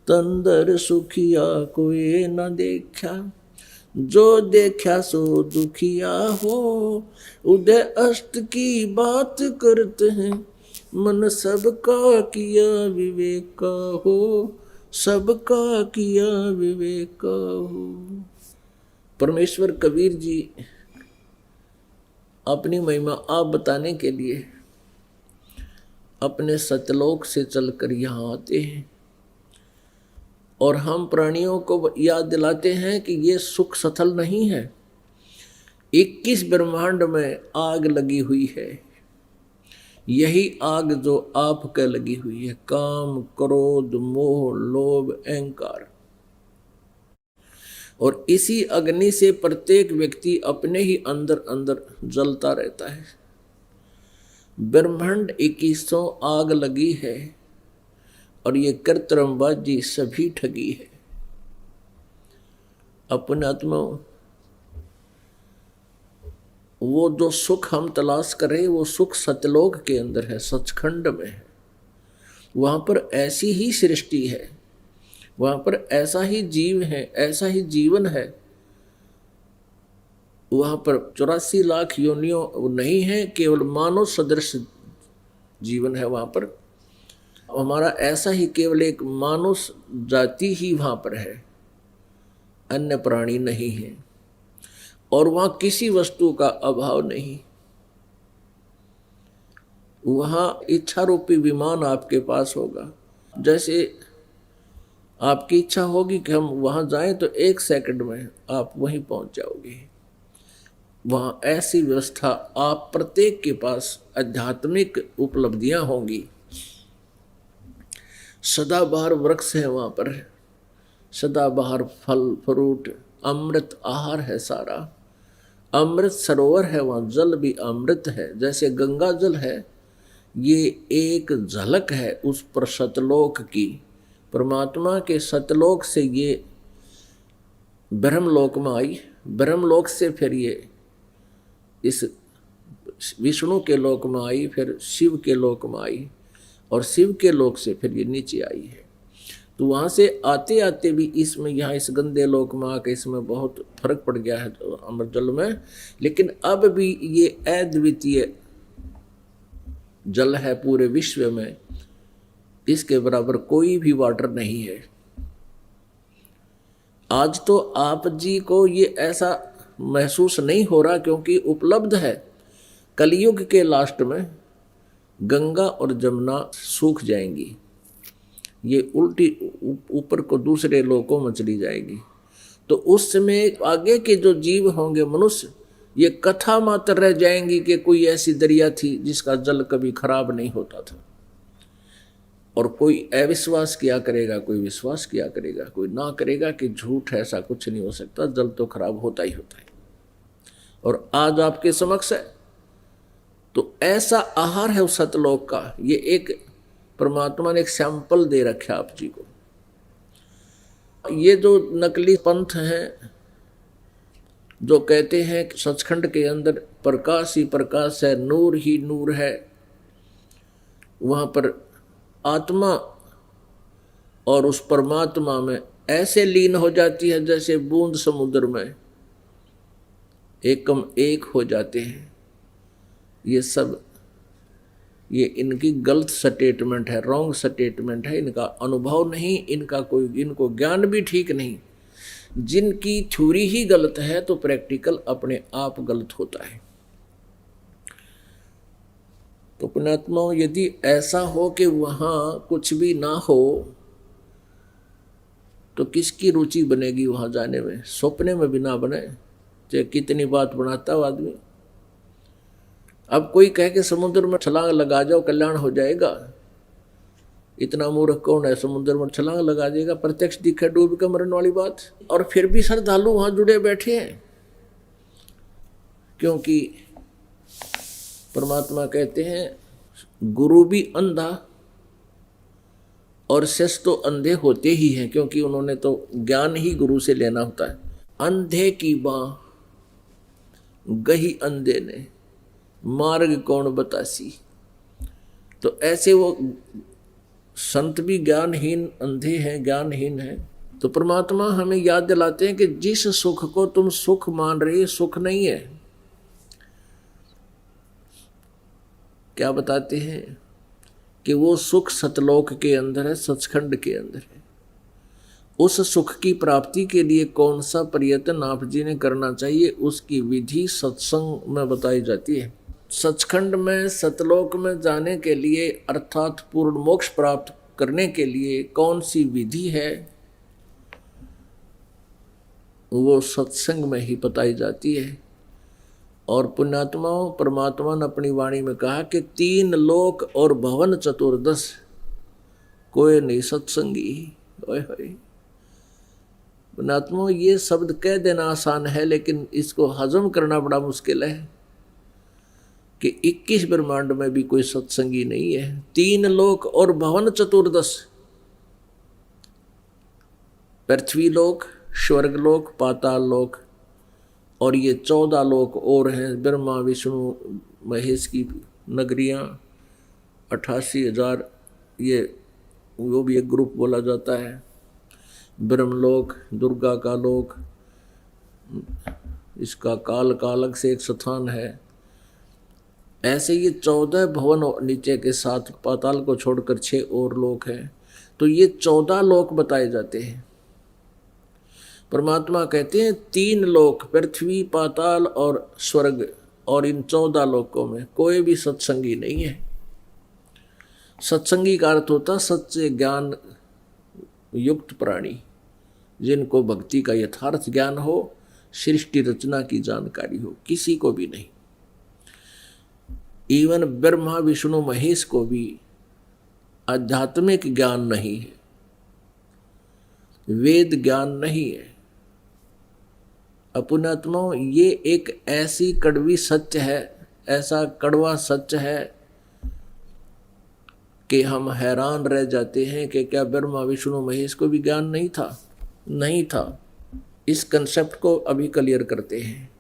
तंदर सुखिया कोई न देखा, जो देखा सो दुखिया हो। उदय अष्ट की बात करते हैं, मन सबका किया विवेक का हो, सबका किया विवेक का हो। परमेश्वर कबीर जी अपनी महिमा आप बताने के लिए अपने सतलोक से चलकर यहाँ आते हैं। और हम प्राणियों को याद दिलाते हैं कि ये सुख सथल नहीं है। 21 ब्रह्मांड में आग लगी हुई है, यही आग जो आपके लगी हुई है, काम, क्रोध, मोह, लोभ, अहंकार। और इसी अग्नि से प्रत्येक व्यक्ति अपने ही अंदर अंदर जलता रहता है। ब्रह्मांड 21 आग लगी है और ये कृत्रिमबाजी सभी ठगी है। अपने आत्मा वो जो सुख हम तलाश करें वो सुख सतलोक के अंदर है, सचखंड में है। वहां पर ऐसी ही सृष्टि है, वहां पर ऐसा ही जीव है, ऐसा ही जीवन है। वहां पर 84 लाख योनियों नहीं है, केवल मानव सदृश जीवन है वहां पर। हमारा ऐसा ही केवल एक मानव जाति ही वहां पर है, अन्य प्राणी नहीं है। और वहां किसी वस्तु का अभाव नहीं। वहां इच्छा रूपी विमान आपके पास होगा। जैसे आपकी इच्छा होगी कि हम वहां जाएं तो 1 सेकंड में आप वहीं पहुंच जाओगे। वहां ऐसी व्यवस्था, आप प्रत्येक के पास आध्यात्मिक उपलब्धियां होंगी। सदाबहार वृक्ष है वहां पर, सदाबहार फल फ्रूट, अमृत आहार है सारा। अमृत सरोवर है, वहाँ जल भी अमृत है। जैसे गंगा जल है, ये एक झलक है उस पर सतलोक की। परमात्मा के सतलोक से ये ब्रह्मलोक में आई, ब्रह्मलोक से फिर ये इस विष्णु के लोक में आई, फिर शिव के लोक में आई, और शिव के लोक से फिर ये नीचे आई है। तो वहाँ से आते आते भी इसमें, यहाँ इस गंदे लोक में आके इसमें बहुत फर्क पड़ गया है अमृत जल में। लेकिन अब भी ये अद्वितीय जल है पूरे विश्व में, इसके बराबर कोई भी वाटर नहीं है। आज तो आप जी को ये ऐसा महसूस नहीं हो रहा क्योंकि उपलब्ध है। कलयुग के लास्ट में गंगा और जमुना सूख जाएंगी, ये उल्टी ऊपर को दूसरे लोकों में चली जाएगी। तो उस समय आगे के जो जीव होंगे मनुष्य, ये कथा मात्र रह जाएंगी कि कोई ऐसी दरिया थी जिसका जल कभी खराब नहीं होता था। और कोई अविश्वास किया करेगा, कोई विश्वास किया करेगा, कोई ना करेगा कि झूठ, ऐसा कुछ नहीं हो सकता, जल तो खराब होता ही होता है। और आज आपके समक्ष है, तो ऐसा आहार है उस सतलोक का। ये एक परमात्मा ने एक सैंपल दे रखा आप जी को। ये जो नकली पंथ हैं जो कहते हैं कि सचखंड के अंदर प्रकाश ही प्रकाश है, नूर ही नूर है, वहाँ पर आत्मा और उस परमात्मा में ऐसे लीन हो जाती है जैसे बूंद समुद्र में एकम एक हो जाते हैं। ये इनकी गलत स्टेटमेंट है, रॉन्ग स्टेटमेंट है। इनका अनुभव नहीं, इनको ज्ञान भी ठीक नहीं। जिनकी थ्योरी ही गलत है तो प्रैक्टिकल अपने आप गलत होता है। तो पुण्यात्माओं, यदि ऐसा हो कि वहाँ कुछ भी ना हो तो किसकी रुचि बनेगी वहाँ जाने में? सपने में भी ना बने, चाहे कितनी बात बनाता हो आदमी। अब कोई कहे कि समुद्र में छलांग लगा जाओ कल्याण हो जाएगा, इतना मूर्ख कौन है? समुद्र में छलांग लगा देगा, प्रत्यक्ष दिखे डूब के मरने वाली बात। और फिर भी श्रद्धालु वहां जुड़े बैठे हैं, क्योंकि परमात्मा कहते हैं गुरु भी अंधा और शिष्य तो अंधे होते ही हैं, क्योंकि उन्होंने तो ज्ञान ही गुरु से लेना होता है। अंधे की बाँ गही अंधे ने, मार्ग कौन बतासी। तो ऐसे वो संत भी ज्ञानहीन, अंधे हैं, ज्ञानहीन हैं। तो परमात्मा हमें याद दिलाते हैं कि जिस सुख को तुम सुख मान रहे, सुख नहीं है। क्या बताते हैं कि वो सुख सतलोक के अंदर है, सचखंड के अंदर है। उस सुख की प्राप्ति के लिए कौन सा प्रयत्न आप जी ने करना चाहिए, उसकी विधि सत्संग में बताई जाती है। सचखंड में, सतलोक में जाने के लिए, अर्थात पूर्ण मोक्ष प्राप्त करने के लिए कौन सी विधि है, वो सत्संग में ही बताई जाती है। और पुण्यात्माओं, परमात्मा ने अपनी वाणी में कहा कि 3 लोक और भवन चतुर्दश कोई नहीं सत्संगी। ओए होए पुण्यात्माओं, ये शब्द कह देना आसान है, लेकिन इसको हजम करना बड़ा मुश्किल है कि 21 ब्रह्मांड में भी कोई सत्संगी नहीं है। 3 लोक और भवन चतुर्दश, पृथ्वी लोक, स्वर्ग लोक, पाताल लोक, और ये 14 लोक और हैं, ब्रह्मा विष्णु महेश की नगरियां, 88,000, ये वो भी एक ग्रुप बोला जाता है। ब्रह्मलोक, दुर्गा का लोक, इसका काल का अलग से एक स्थान है। ऐसे ये 14 भवन नीचे के साथ पाताल को छोड़कर 6 और लोक हैं। तो ये 14 लोक बताए जाते हैं। परमात्मा कहते हैं 3 लोक, पृथ्वी, पाताल और स्वर्ग, और इन 14 लोकों में कोई भी सत्संगी नहीं है। सत्संगी का अर्थ होता सच्चे ज्ञान युक्त प्राणी, जिनको भक्ति का यथार्थ ज्ञान हो, सृष्टि रचना की जानकारी हो। किसी को भी नहीं। इवन ब्रह्मा विष्णु महेश को भी आध्यात्मिक ज्ञान नहीं है, वेद ज्ञान नहीं है। पुण्यात्माओं, ये एक ऐसी कड़वी सत्य है, ऐसा कड़वा सत्य है कि हम हैरान रह जाते हैं कि क्या ब्रह्मा विष्णु महेश को भी ज्ञान नहीं था? नहीं था। इस कंसेप्ट को अभी क्लियर करते हैं।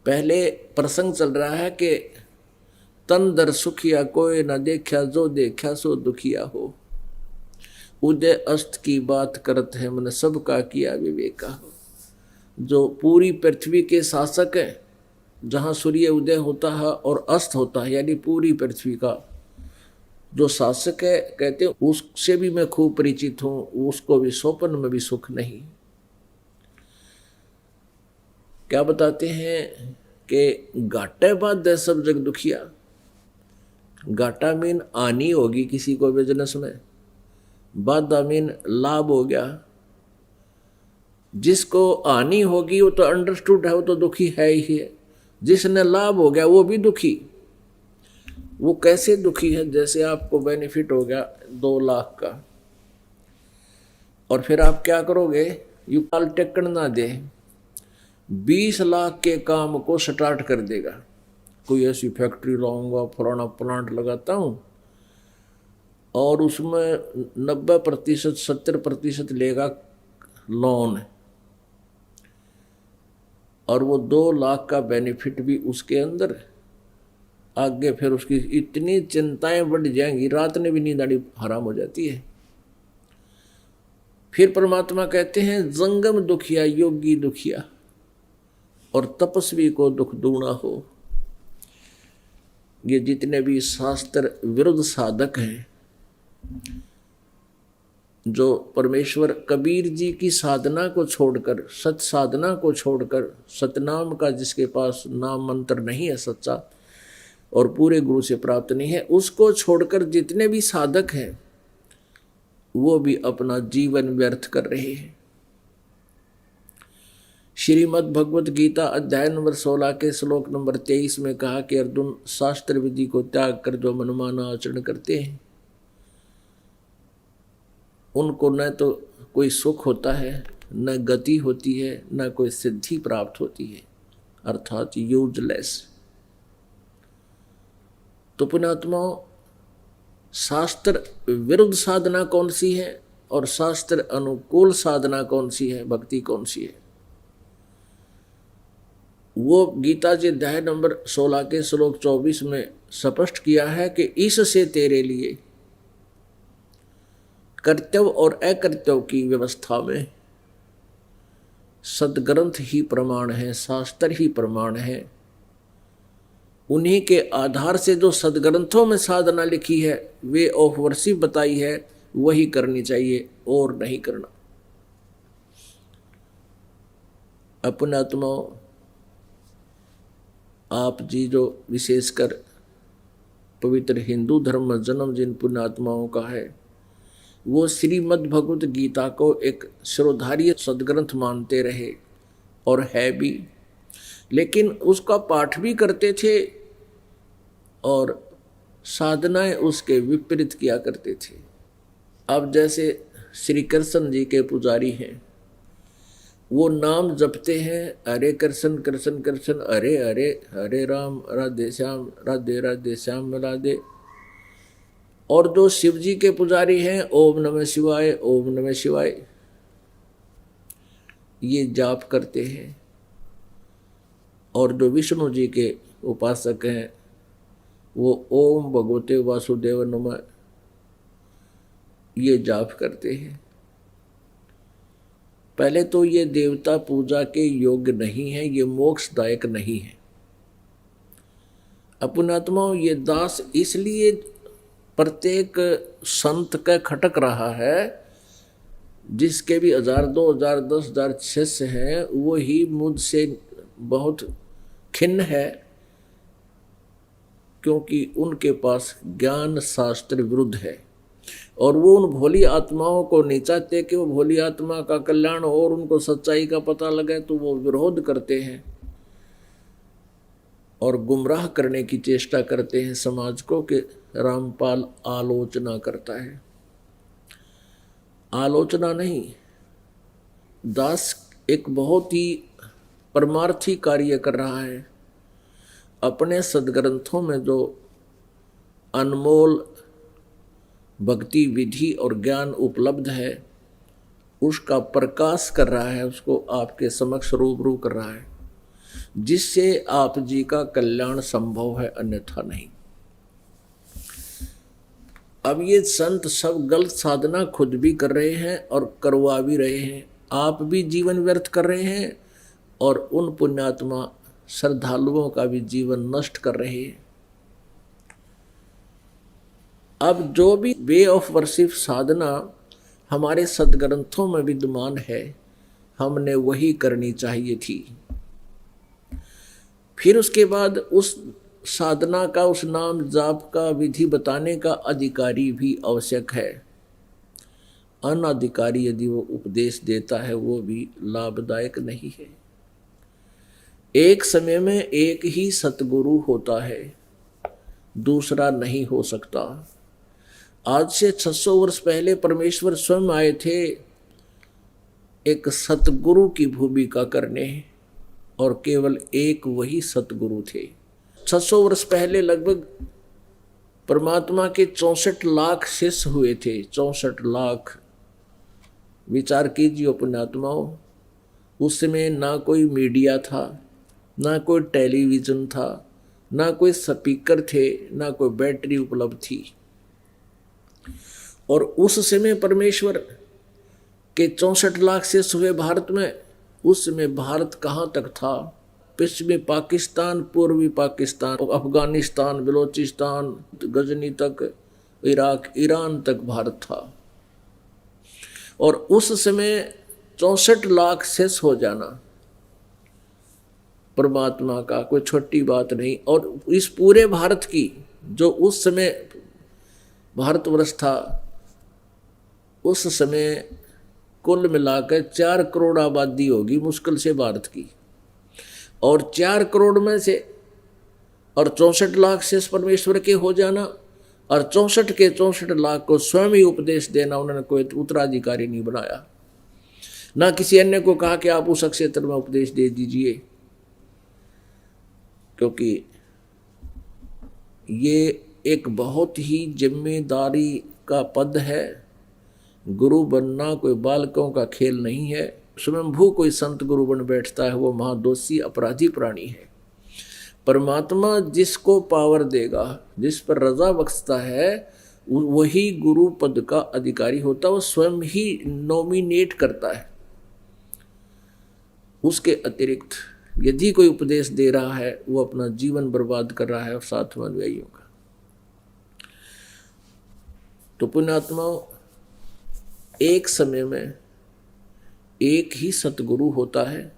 पहले प्रसंग चल रहा है कि तन दर सुखिया कोई न देखा, जो देखा सो दुखिया हो। उदय अस्त की बात करत है, मन सबका किया विवेका हो। जो पूरी पृथ्वी के शासक हैं, जहाँ सूर्य उदय होता है और अस्त होता है, यानी पूरी पृथ्वी का जो शासक है, कहते हैं उससे भी मैं खूब परिचित हूँ, उसको भी स्वप्न में भी सुख नहीं। क्या बताते हैं कि घाटे बाद है सब जग दुखिया। घाटा मीन आनी होगी किसी को बिजनेस में, बाधा मीन लाभ हो गया। जिसको हानि होगी वो तो अंडरस्टूड है, वो तो दुखी है ही है। जिसने लाभ हो गया वो भी दुखी। वो कैसे दुखी है? जैसे आपको बेनिफिट हो गया 2 लाख का, और फिर आप क्या करोगे? यू काल टेकन ना दे, 20 लाख के काम को स्टार्ट कर देगा। कोई ऐसी फैक्ट्री लाऊंगा, फलाना प्लांट लगाता हूँ, और उसमें 90% 70% लेगा लोन, और वो 2 लाख का बेनिफिट भी उसके अंदर। आगे फिर उसकी इतनी चिंताएं बढ़ जाएंगी, रात में भी नींद आनी हराम हो जाती है। फिर परमात्मा कहते हैं जंगम दुखिया योगी दुखिया, और तपस्वी को दुख दूना हो। ये जितने भी शास्त्र विरुद्ध साधक हैं, जो परमेश्वर कबीर जी की साधना को छोड़कर, सत साधना को छोड़कर, सतनाम का जिसके पास नाम मंत्र नहीं है सच्चा, और पूरे गुरु से प्राप्त नहीं है, उसको छोड़कर जितने भी साधक हैं वो भी अपना जीवन व्यर्थ कर रहे हैं। श्रीमद् भगवत गीता अध्याय नंबर 16 के श्लोक नंबर 23 में कहा कि अर्जुन, शास्त्र विधि को त्याग कर जो मनमाना आचरण करते हैं, उनको न तो कोई सुख होता है, न गति होती है, न कोई सिद्धि प्राप्त होती है, अर्थात यूजलेस। तो पुण्यात्माओं, शास्त्र विरुद्ध साधना कौन सी है और शास्त्र अनुकूल साधना कौन सी है, भक्ति कौन सी है? वो गीता जी अध्याय नंबर 16 के श्लोक 24 में स्पष्ट किया है कि इससे तेरे लिए कर्तव्य और अकर्तव्य की व्यवस्था में सदग्रंथ ही प्रमाण है, शास्त्र ही प्रमाण है। उन्हीं के आधार से जो सदग्रंथों में साधना लिखी है, वे ऑफ वर्शिप बताई है, वही करनी चाहिए और नहीं करना। अपने आत्माओं, आप जी जो विशेषकर पवित्र हिंदू धर्म में जन्म जिन पुण्यात्माओं का है, वो श्रीमद् भगवत गीता को एक सर्वधारी सदग्रंथ मानते रहे, और है भी, लेकिन उसका पाठ भी करते थे और साधनाएं उसके विपरीत किया करते थे। अब जैसे श्री कृष्ण जी के पुजारी हैं, वो नाम जपते हैं, हरे कृष्ण कृष्ण कृष्ण हरे हरे, हरे राम राधे श्याम राधे। और जो शिव जी के पुजारी हैं, ओम नमः शिवाय ओम नमः शिवाय, ये जाप करते हैं। और जो विष्णु जी के उपासक हैं, वो ओम भगवते वासुदेव नमः, ये जाप करते हैं। पहले तो ये देवता पूजा के योग्य नहीं है, ये मोक्षदायक नहीं है। अपनात्माओं, ये दास इसलिए प्रत्येक संत का खटक रहा है, जिसके भी 1000, 2000, 10,000 शिष्य हैं, वो ही मुझसे बहुत खिन्न है, क्योंकि उनके पास ज्ञान शास्त्र विरुद्ध है। और वो उन भोली आत्माओं को नहीं चाहते कि वो भोली आत्मा का कल्याण हो और उनको सच्चाई का पता लगे, तो वो विरोध करते हैं और गुमराह करने की चेष्टा करते हैं समाज को, कि रामपाल आलोचना करता है। आलोचना नहीं, दास एक बहुत ही परमार्थी कार्य कर रहा है। अपने सदग्रंथों में जो अनमोल भक्ति विधि और ज्ञान उपलब्ध है, उसका प्रकाश कर रहा है, उसको आपके समक्ष रूबरू कर रहा है, जिससे आप जी का कल्याण संभव है, अन्यथा नहीं। अब ये संत सब गलत साधना खुद भी कर रहे हैं और करवा भी रहे हैं, आप भी जीवन व्यर्थ कर रहे हैं और उन पुण्यात्मा श्रद्धालुओं का भी जीवन नष्ट कर रहे हैं। अब जो भी वे ऑफ वर्शिप साधना हमारे सदग्रंथों में विद्यमान है, हमने वही करनी चाहिए थी। फिर उसके बाद उस साधना का, उस नाम जाप का विधि बताने का अधिकारी भी आवश्यक है। अनाधिकारी यदि वो उपदेश देता है, वो भी लाभदायक नहीं है। एक समय में एक ही सतगुरु होता है, दूसरा नहीं हो सकता। आज से 600 वर्ष पहले परमेश्वर स्वयं आए थे एक सतगुरु की भूमिका करने, और केवल एक वही सतगुरु थे। 600 वर्ष पहले लगभग परमात्मा के 64 लाख शिष्य हुए थे। 64 लाख, विचार कीजिए पुण्यात्माओं। उस समय ना कोई मीडिया था, ना कोई टेलीविज़न था, ना कोई स्पीकर थे, ना कोई बैटरी उपलब्ध थी। और उस समय परमेश्वर के 64 लाख शिष्य हुए भारत में। उस समय भारत कहाँ तक था? पश्चिमी पाकिस्तान, पूर्वी पाकिस्तान, अफगानिस्तान, बलोचिस्तान, गजनी तक, इराक, ईरान तक भारत था। और उस समय 64 लाख शिष्य हो जाना परमात्मा का कोई छोटी बात नहीं। और इस पूरे भारत की, जो उस समय भारतवर्ष था, उस समय कुल मिलाकर 4 करोड़ आबादी होगी मुश्किल से भारत की। और 4 करोड़ में से और 64 लाख शेष परमेश्वर के हो जाना, और 64 के 64 लाख को स्वयं ही उपदेश देना। उन्होंने कोई उत्तराधिकारी नहीं बनाया, ना किसी अन्य को कहा कि आप उस क्षेत्र में उपदेश दे दीजिए, क्योंकि ये एक बहुत ही जिम्मेदारी का पद है। गुरु बनना कोई बालकों का खेल नहीं है। स्वयंभू कोई संत गुरु बन बैठता है, वो महादोषी अपराधी प्राणी है। परमात्मा जिसको पावर देगा, जिस पर रजा बख्शता है, वही गुरु पद का अधिकारी होता है। वो स्वयं ही नॉमिनेट करता है। उसके अतिरिक्त यदि कोई उपदेश दे रहा है, वो अपना जीवन बर्बाद कर रहा है और साधु अनुयायियों का। तो पुण्यात्माओं, एक समय में एक ही सतगुरु होता है,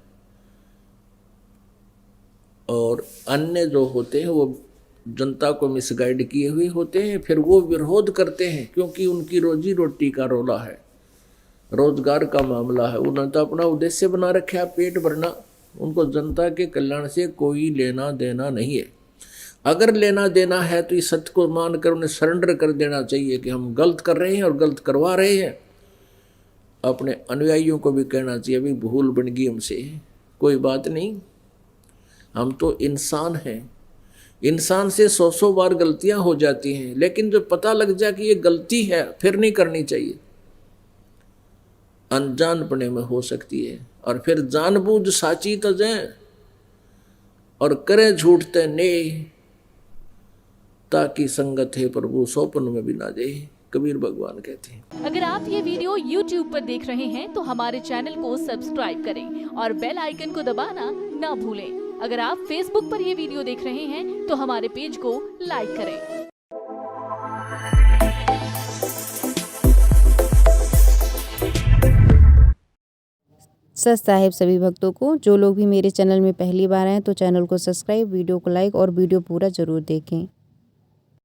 और अन्य जो होते हैं वो जनता को मिसगाइड किए हुए होते हैं, फिर वो विरोध करते हैं क्योंकि उनकी रोजी रोटी का रोला है, रोजगार का मामला है। उन्होंने तो अपना उद्देश्य बना रखा है पेट भरना, उनको जनता के कल्याण से कोई लेना देना नहीं है। अगर लेना देना है तो इस सत्य को मानकर उन्हें सरेंडर कर देना चाहिए कि हम गलत कर रहे हैं और गलत करवा रहे हैं। अपने अनुयायियों को भी कहना चाहिए अभी भूल बन गई हमसे, कोई बात नहीं, हम तो इंसान हैं, इंसान से 100 बार गलतियां हो जाती हैं, लेकिन जो पता लग जाए कि ये गलती है फिर नहीं करनी चाहिए। अनजानपने में हो सकती है, और फिर जानबूझ साची तजें और करे झूठते ने, ताकि संगत है प्रभु सोपन में भी ना दे, कबीर भगवान कहते हैं। अगर आप ये वीडियो YouTube पर देख रहे हैं तो हमारे चैनल को सब्सक्राइब करें और बेल आइकन को दबाना ना भूलें। अगर आप Facebook पर ये वीडियो देख रहे हैं तो हमारे पेज को लाइक करें। सत साहिब सभी भक्तों को। जो लोग भी मेरे चैनल में पहली बार आए तो चैनल को सब्सक्राइब, वीडियो को लाइक और वीडियो पूरा जरूर देखें।